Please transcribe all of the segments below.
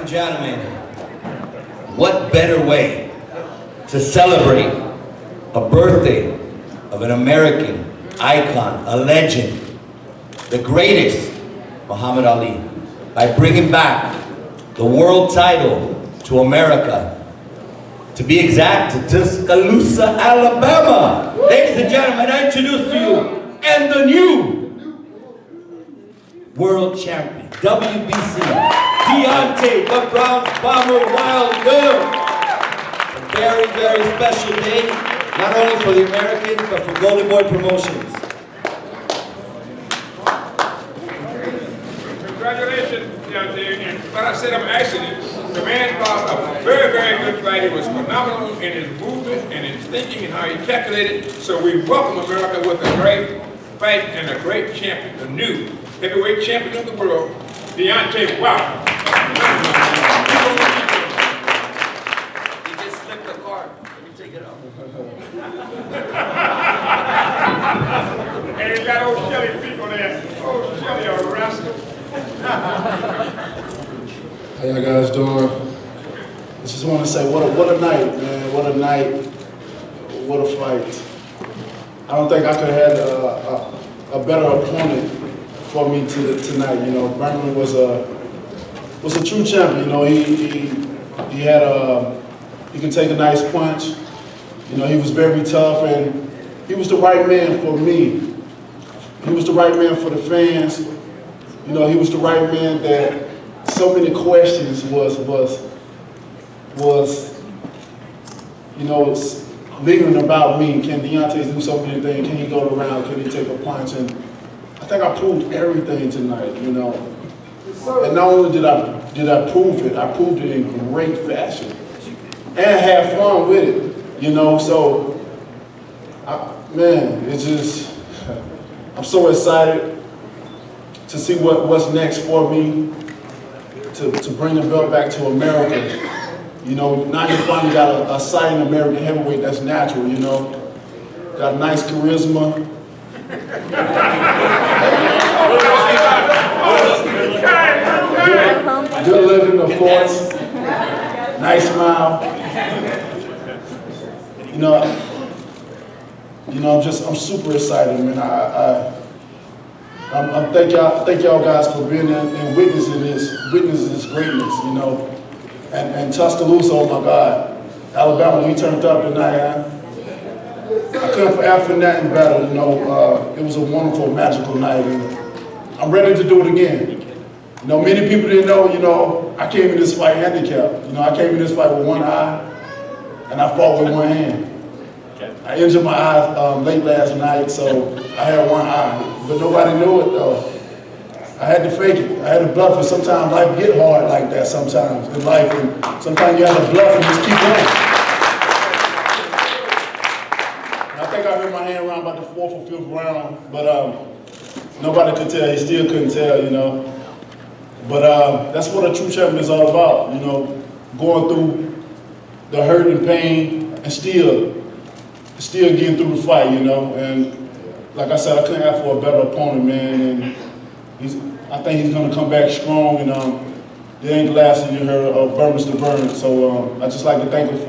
and gentlemen, what better way to celebrate a birthday of an American icon, a legend, the greatest, Muhammad Ali, by bringing back the world title to America. To be exact, to Tuscaloosa, Alabama. Ladies and gentlemen, I introduce to you, and the new world champion, WBC, Deontay the Bronx Bomber Wilder. A very, very special day, not only for the Americans, but for Golden Boy Promotions. Congratulations, Deontay. And what I said, I'm actually, the man fought a very, very good fight. He was phenomenal in his movement and his thinking and how he calculated. So we welcome America with a great fight and a great champion, the new heavyweight champion of the world, Deontay Wilder. He just slipped the card. Let me take it off. And he got old Shelly people there. Old Shelly, a rascal. How y'all guys doing? I just want to say, what a night, man. What a night. What a fight. I don't think I could have had a better opponent for me tonight. You know, Bermane was a true champion. You know, he had he could take a nice punch. You know, he was very tough, and he was the right man for me. He was the right man for the fans. You know, he was the right man that so many questions was you know, lingering about me. Can Deontay do so many things? Can he go around? Can he take a punch? And I think I proved everything tonight, you know. And not only did I prove it, I proved it in great fashion. And had fun with it, you know. So, man, it's just, I'm so excited to see what's next for me, to bring the belt back to America. You know, now you finally got a sighting American heavyweight that's natural, you know. Got nice charisma. Good looking, of course. Nice smile. You know, I'm super excited, man. I thank y'all guys for being there and witnessing this greatness, you know. And Tuscaloosa, oh my God, Alabama, we turned up tonight. I couldn't ask for nothing better, you know. It was a wonderful, magical night, and I'm ready to do it again. You know, many people didn't know, you know, I came in this fight handicapped. You know, I came in this fight with one eye, and I fought with one hand. I injured my eye late last night, so I had one eye, but nobody knew it though. I had to fake it. I had to bluff it. Sometimes life get hard like that sometimes in life, and sometimes you have to bluff and just keep going. And I think I hurt my hand around about the 4th or 5th round, but nobody could tell. He still couldn't tell, you know. But that's what a true champion is all about, you know, going through the hurt and pain and still getting through the fight, you know. And like I said, I couldn't ask for a better opponent, man. And I think he's going to come back strong, and there ain't the last thing you heard of Bermane Stiverne. So I just like to thank him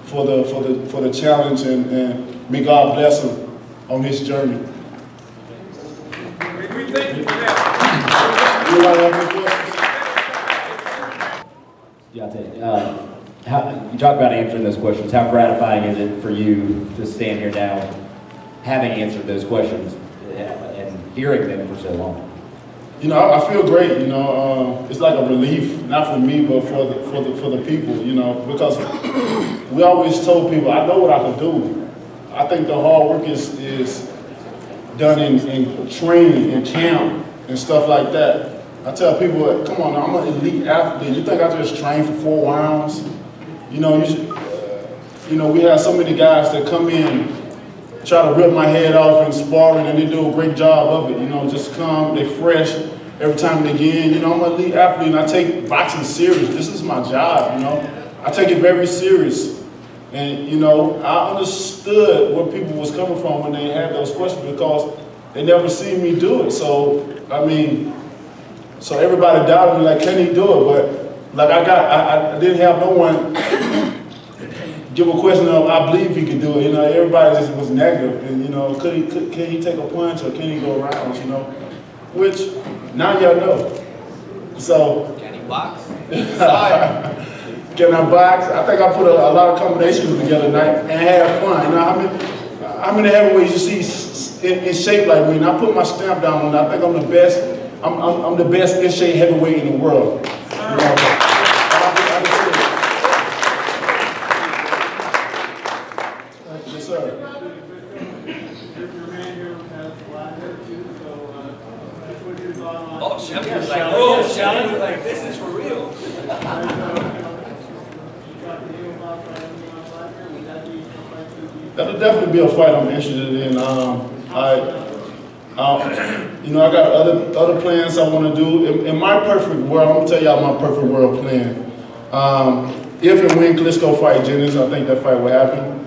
for the challenge, and may God bless him on his journey. We thank you for that. Anybody have any questions? You talked about answering those questions. How gratifying is it for you to stand here now, having answered those questions and hearing them for so long? You know, I feel great. You know, it's like a relief, not for me, but for the people. You know, because we always told people, I know what I can do. I think the hard work is done in training, in camp, and stuff like that. I tell people, come on, I'm an elite athlete. You think I just trained for 4 rounds? You know, you know, we have so many guys that come in, try to rip my head off in sparring, and they do a great job of it. You know, just come, they fresh every time they get in. You know, I'm an elite athlete, and I take boxing serious. This is my job, you know. I take it very serious. And, you know, I understood where people was coming from when they had those questions, because they never seen me do it. So, I mean, so everybody doubted me, like, can he do it? But like I didn't have no one give a question of, I believe he could do it. You know, everybody just was negative, and you know, can he take a punch or can he go rounds? You know, which now y'all know. So Can he box? can I box? I think I put a lot of combinations together tonight and had fun. You know, how many heavyweights you see in shape like me? And I put my stamp down on it. I think I'm the best. I'm the best in shape heavyweight in the world. You know, yes, sir. Oh, Shelly was like, oh, Shelly was like, this is for real. That'll definitely be a fight I'm interested in. You know, I got other plans I want to do. In my perfect world, I'm gonna tell y'all my perfect world plan. If and when Klitschko fight Jennings, I think that fight will happen.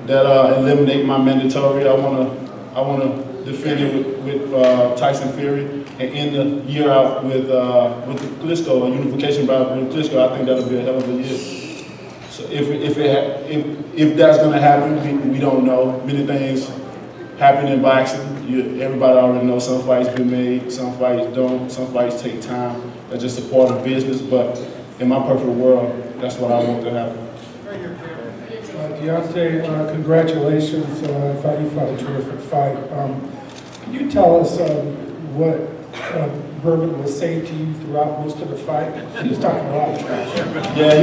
That eliminate my mandatory. I wanna defend it with Tyson Fury and end the year out with Klitschko, a unification bout with Klitschko. I think that'll be a hell of a year. So if that's gonna happen, we don't know. Many things happen in boxing. Everybody already knows some fights been made, some fights don't, some fights take time. That's just a part of business, but in my perfect world, that's what I want to happen. Deontay, congratulations. I thought you fought a terrific fight. Can you tell us what Bermane was saying to you throughout most of the fight? He was talking a lot of trash. Yeah,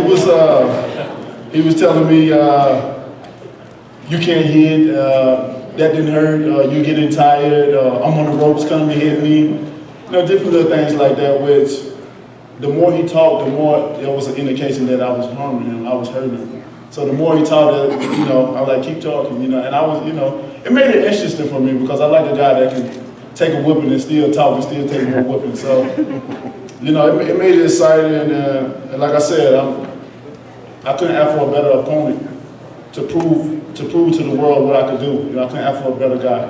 he was telling me, you can't hit, that didn't hurt, you getting tired, I'm on the ropes, come and hit me. You know, different little things like that, which the more he talked, the more there was an indication that I was harming him, I was hurting him. So the more he talked, you know, I was like, keep talking, you know, and I was, you know, it made it interesting for me because I like a guy that can take a whipping and still talk and still take more whipping. So, you know, it made it exciting, and like I said, I couldn't ask for a better opponent to prove to the world what I could do. You know, I couldn't ask for a better guy.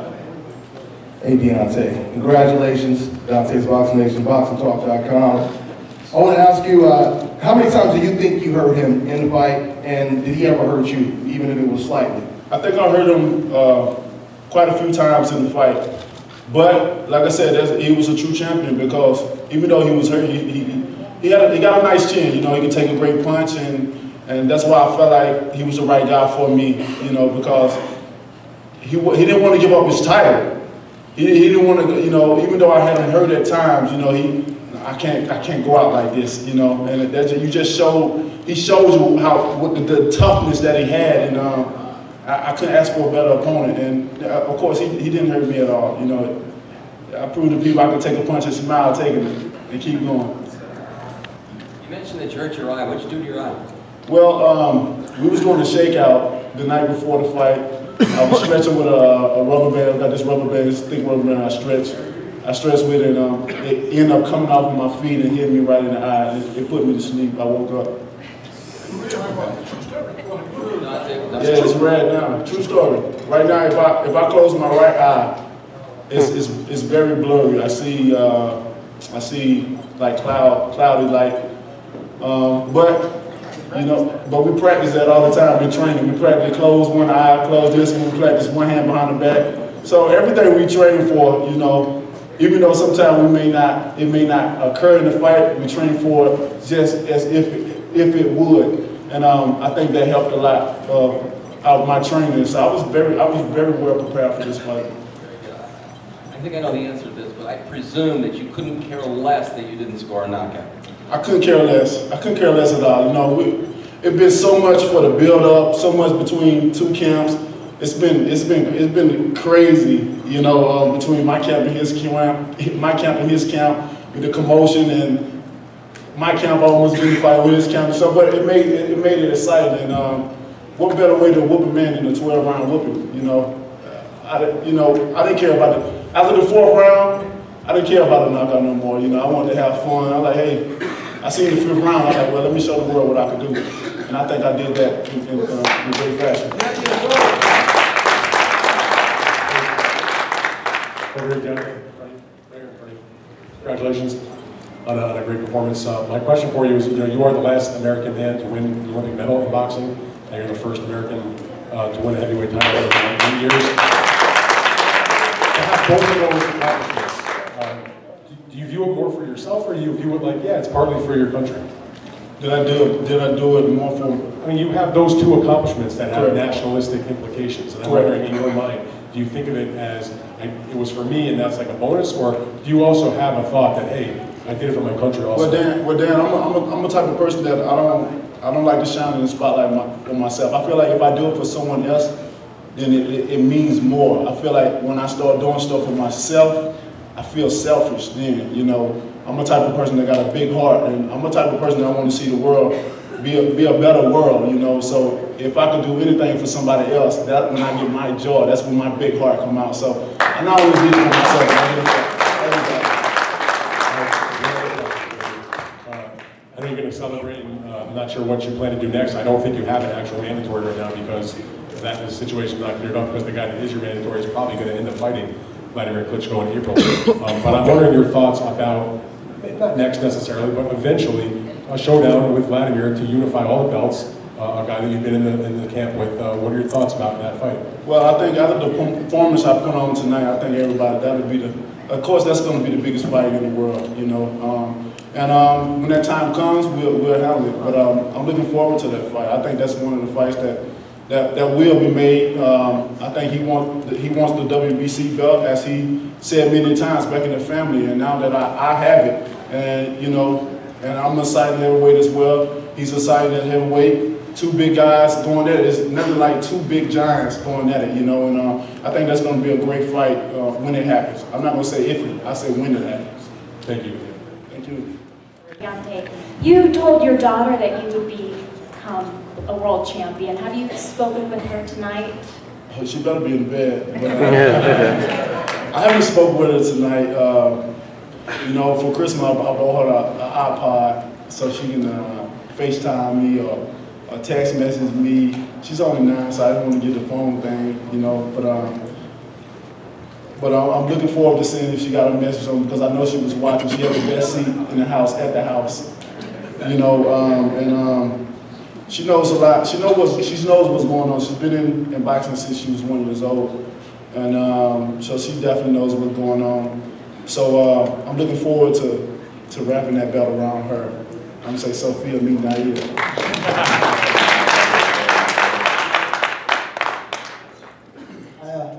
Hey Deontay, congratulations. Deontay's Boxing Nation, BoxingTalk.com. I want to ask you, how many times do you think you hurt him in the fight, and did he ever hurt you, even if it was slightly? I think I hurt him quite a few times in the fight. But like I said, he was a true champion because even though he was hurt, he got a nice chin. You know, he could take a great punch, and that's why I felt like he was the right guy for me. You know, because he didn't want to give up his title. He didn't want to, you know, even though I had him hurt at times. You know, I can't go out like this. You know, and he showed you what the toughness that he had, and I couldn't ask for a better opponent. And of course, he didn't hurt me at all. You know, I proved to people I could take a punch and smile, taking it, and keep going. You mentioned that you hurt your eye. What'd you do to your eye? Well, we was doing a shakeout the night before the fight. I was stretching with a rubber band. I got this rubber band, this thick rubber band. I stretched with it, and it ended up coming off of my feet and hitting me right in the eye. It put me to sleep. I woke up. Yeah, it's red now. True story. Right now, if I close my right eye, it's very blurry. I see like cloudy light. But we practice that all the time in training. We practice close one eye, close this, and we practice one hand behind the back. So everything we train for, you know, even though sometimes it may not occur in the fight, we train for it just as if it would. And I think that helped a lot out of my training. So I was very well prepared for this fight. I think I know the answer to this, but I presume that you couldn't care less that you didn't score a knockout. I couldn't care less. I couldn't care less at all. You know, it's been so much for the build-up, so much between two camps. It's been crazy. You know, between my camp and his camp, with the commotion, and my camp almost getting fight with his camp. So, but it made it exciting. And what better way to whoop a man than a 12-round whooping? You know, I didn't care about it. After the 4th round, I didn't care about the knockout no more. You know, I wanted to have fun. I was like, hey, I seen the 5th round. I was like, well, let me show the world what I could do. And I think I did that in great fashion. Over here, Deontay. Congratulations. on a great performance. My question for you is, you are the last American man to win the Olympic medal in boxing, and you're the first American to win a heavyweight title in 8 years. To have both of those accomplishments, do you view it more for yourself, or do you view it like, yeah, it's partly for your country? Did I do it more for? I mean, you have those two accomplishments that have nationalistic implications, and I'm wondering, in your mind, do you think of it as, it was for me and that's like a bonus, or do you also have a thought that, hey, I did it for my country also? Well, Dan, I'm a type of person that I don't like to shine in the spotlight for myself. I feel like if I do it for someone else, then it means more. I feel like when I start doing stuff for myself, I feel selfish then, I'm a type of person that got a big heart, and I'm a type of person that want to see the world be a better world, so if I could do anything for somebody else, that when I get my joy, that's when my big heart come out. So I not always do it for myself, I do it for everybody. I know you're going to celebrate, and I'm not sure what you plan to do next. I don't think you have an actual mandatory right now, because that situation is not cleared up, because the guy that is your mandatory is probably going to end up fighting Vladimir Klitschko in April. But I'm wondering your thoughts about, not next necessarily, but eventually a showdown with Vladimir to unify all the belts, a guy that you've been in the camp with. What are your thoughts about that fight? Well, I think after the performance I put on tonight, I think everybody, that would be of course that's going to be the biggest fight in the world, and when that time comes, we'll handle it. But I'm looking forward to that fight. I think that's one of the fights that will be made. I think he wants the WBC belt, as he said many times back in the family, and now that I have it, and I'm excited at heavyweight as well. He's excited at heavyweight. Two big guys going at it. It's nothing like two big giants going at it, and I think that's going to be a great fight when it happens. I'm not going to say if, I say when it happens. Thank you. Thank you. Deontay, you told your daughter that you would become a world champion. Have you spoken with her tonight? Oh, she better be in bed. But, I haven't spoken with her tonight. For Christmas, I bought her an iPod so she can FaceTime me or text message me. She's only 9, so I didn't want to get the phone thing, But I'm looking forward to seeing if she got a message on, because I know she was watching. She had the best seat in the house, at the house, she knows a lot. She knows what's going on. She's been in boxing since she was 1 year old, and so she definitely knows what's going on. So I'm looking forward to wrapping that belt around her. I'm gonna say Sophia, me naive.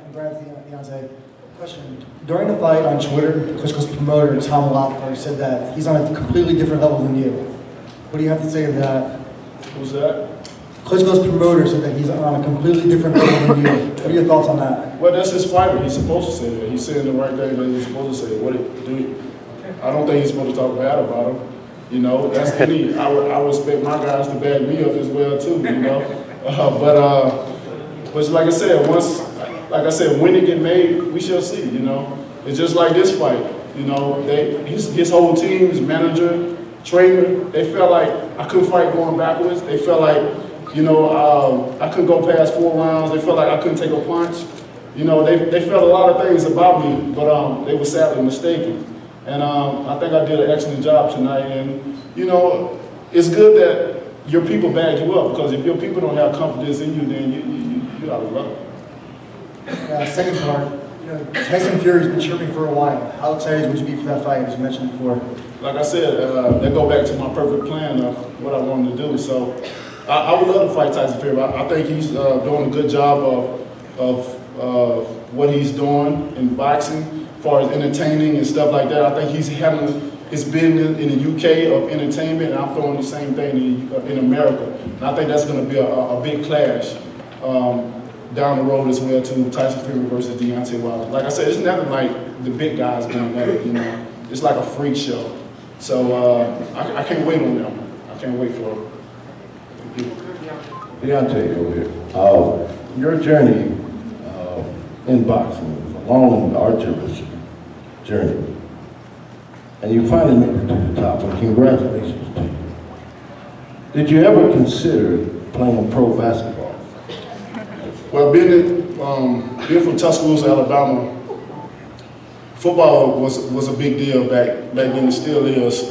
Congrats, Deontay. Question. During the fight on Twitter, Klitschko's promoter, Tom Loeffler, said that he's on a completely different level than you. What do you have to say to that? Who's that? Klitschko's promoter said that he's on a completely different level than you. What are your thoughts on that? Well, that's his fighter. He's supposed to say that. He's saying the right thing that he's supposed to say. I don't think he's supposed to talk bad about him. That's any. I respect my guys to back me up as well too. But like I said, when it get made, we shall see. It's just like this fight. His whole team, his manager, trainer, they felt like I couldn't fight going backwards. They felt like, I couldn't go past 4 rounds. They felt like I couldn't take a punch. They felt a lot of things about me, but they were sadly mistaken. And I think I did an excellent job tonight. And, it's good that your people back you up, because if your people don't have confidence in you, then you out of luck. Second part, Tyson Fury's been chirping for a while. How excited would you be for that fight, as you mentioned before? Like I said, that go back to my perfect plan of what I wanted to do. So I would love to fight Tyson Fury. I think he's doing a good job of what he's doing in boxing, as far as entertaining and stuff like that. I think he's having his business in the UK of entertainment, and I'm throwing the same thing in America. And I think that's going to be a big clash down the road as well, too. Tyson Fury versus Deontay Wilder. Like I said, it's nothing like the big guys going at it. It's like a freak show. So I can't wait on that one. I can't wait for it. Deontay over here. Your journey in boxing is a long, arduous journey. And you finally made it to the top, and congratulations to you. Did you ever consider playing pro basketball? Well, being from Tuscaloosa, Alabama, football was a big deal back then. It still is.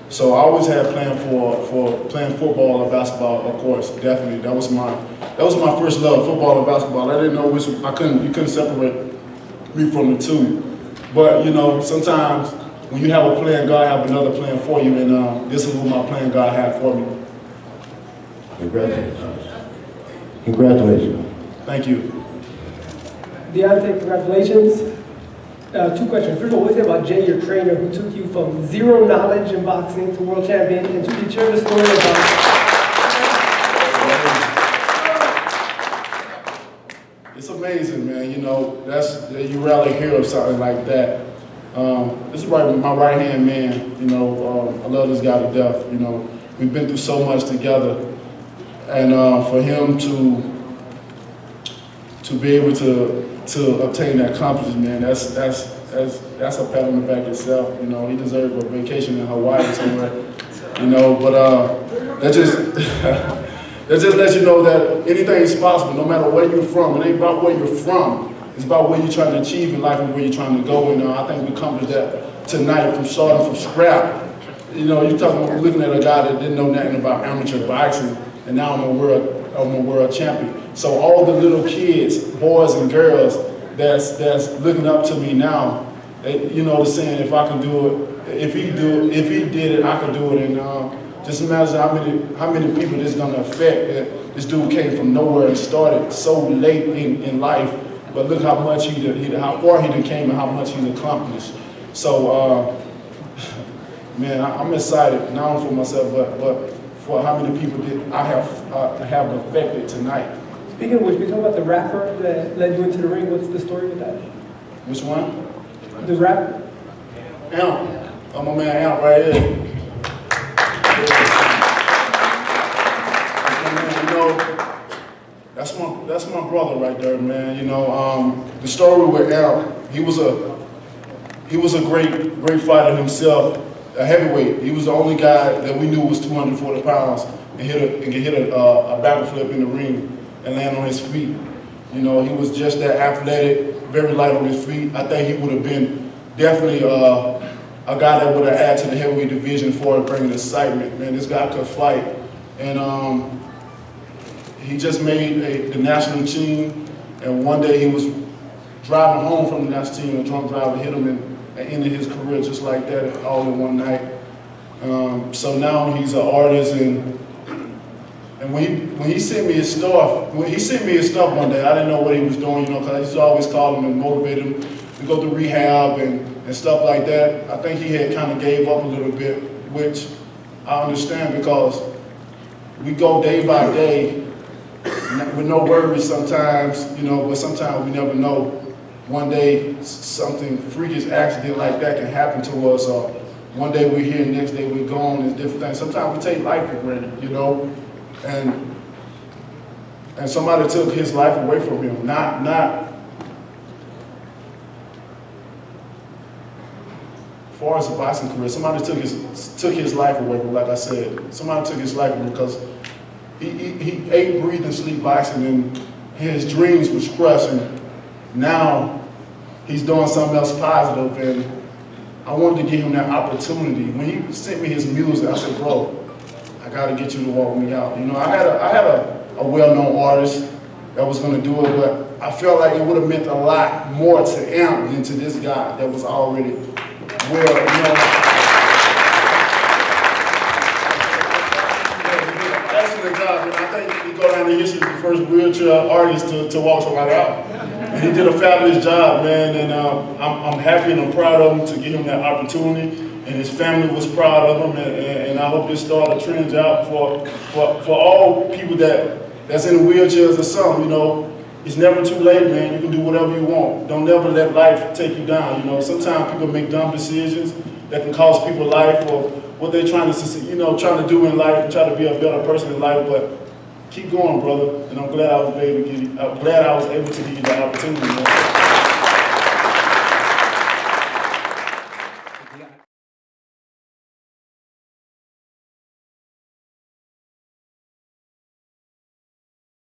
So I always had planned for playing football or basketball. Of course, definitely. That was my first love, football and basketball. I didn't know which you couldn't separate me from the two. But you know, sometimes when you have a plan, God have another plan for you, and this is what my plan God had for me. Congratulations. Congratulations. Thank you. Deontay, congratulations. 2 questions. First of all, what is it about Jay, your trainer, who took you from zero knowledge in boxing to world champion? And 2, can you share the story about? It's amazing, man. You know, you rarely hear of something like that. This is my right-hand man. You know, I love this guy to death. You know, we've been through so much together, and for him to be able to obtain that accomplishment, man, that's a pat on the back itself. You know, he deserves a vacation in Hawaii somewhere. You know, but that just lets you know that anything is possible, no matter where you're from. It ain't about where you're from. It's about what you're trying to achieve in life and where you're trying to go. And I think we accomplished that tonight from starting from scrap. You know, you're looking at a guy that didn't know nothing about amateur boxing, and now I'm a world champion. So all the little kids, boys and girls, that's looking up to me now, you know, they're saying if I can do it, if he did it, I can do it. And just imagine how many people this is gonna affect. This dude came from nowhere and started so late in life, but look how much how far he came and how much he's accomplished. So, man, I'm excited not only for myself, but for how many people I have affected tonight. Speaking of which, we talk about the rapper that led you into the ring. What's the story with that? Which one? The rapper. Amp. I'm my man Amp right here. You know, that's my brother right there, man. You know, the story with Amp, he was a great fighter himself, a heavyweight. He was the only guy that we knew was 240 pounds and could hit a backflip in the ring and land on his feet. You know, he was just that athletic, very light on his feet. I think he would have been definitely a guy that would have added to the heavyweight division for bringing excitement. Man, this guy could fight. And he just made the national team, and one day he was driving home from the national team, and a drunk driver hit him and ended his career just like that, all in one night. So now he's an artist, and when he sent me his stuff, one day, I didn't know what he was doing, you know, because I used to always call him and motivate him to go through rehab and stuff like that. I think he had kind of gave up a little bit, which I understand, because we go day by day with no worries sometimes, you know, but sometimes we never know. One day something freakish accident like that can happen to us, or one day we're here, next day we're gone, it's different things. Sometimes we take life for granted, you know, and somebody took his life away from him. Not as far as the boxing career, somebody took his life away from him, like I said. Somebody took his life away because he ate, breathed, and sleep boxing, and his dreams was crushed, and now he's doing something else positive, and I wanted to give him that opportunity. When he sent me his music, I said, bro, I gotta get you to walk me out. You know, I had a well-known artist that was gonna do it, but I felt like it would have meant a lot more to Amp than to this guy that was already well, you know. Excellent job, and I think he go down in history as the first wheelchair artist to walk somebody out. And he did a fabulous job, man, and I'm happy and I'm proud of him to give him that opportunity, and his family was proud of him, and I hope this started a trend out for all people that's in wheelchairs or something, you know. It's never too late, man. You can do whatever you want. Don't never let life take you down, you know. Sometimes people make dumb decisions that can cost people life or what they're trying to, you know, trying to do in life and try to be a better person in life, but keep going, brother, and I'm glad I was able to give you the opportunity, man.